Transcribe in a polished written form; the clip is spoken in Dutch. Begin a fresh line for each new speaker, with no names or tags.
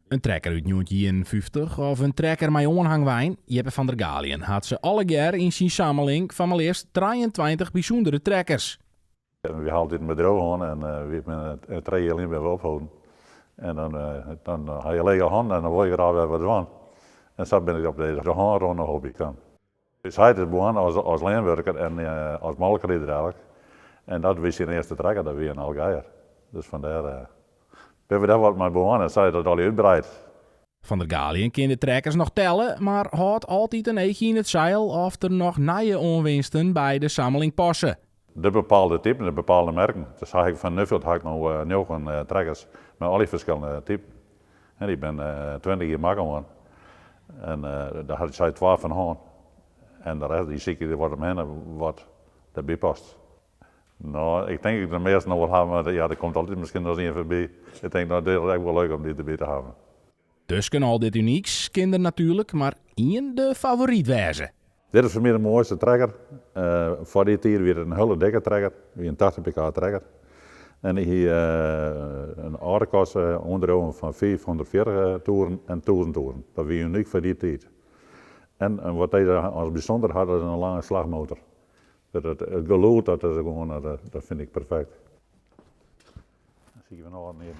Een trekker uit 1951 of een trekker met onhangwijn, Jeppe van der Galien, had ze alle jaar in zijn samenling van maar liefst 23 bijzondere trekkers.
We haalden dit met droog aan en we hebben een 3 jaar in opgehouden. En dan ga je lege hand en dan word je er alweer wat van. En zo ben ik op deze handronde hobby gaan. Dus hij is begonnen als lijnwerker en als malkrieder eigenlijk. En dat was zijn eerste trekker, dat weer een Algeier. Dus vandaar ben we daar wat mee begonnen en zei dat al uitbreid.
Van der Galien kan de trekkers nog tellen, maar houdt altijd een eetje in het zeil of er nog nieuwe onwinsten bij de samenling passen.
De bepaalde typen, de bepaalde merken. Dus heb ik van Nuffeld heb ik nog 9 trekkers met alle verschillende typen. En die ben 20 jaar makkelijk geworden. En daar had ik 12 van hand. En de rest, die zie ik wat omheen wat erbij past. Nou, ik denk dat ik de meeste nog wel hebben, maar ja, er komt altijd misschien nog eens een voorbij. Ik denk dat dit is echt wel leuk om die erbij te hebben.
Dus kan al dit unieks, kinder natuurlijk, maar één de favoriet wezen.
Dit is voor mij de mooiste trekker. Voor dit hier weer een hele dikke trekker, weer een 80 pk trekker. En hier een aardekast onderhouden van 540 toeren en 1000 toeren. Dat is uniek voor die tijd. En wat hij als bijzonder had, is een lange slagmotor. Het geluid, dat is gewoon, dat vind ik perfect. Dat zie je van al meer.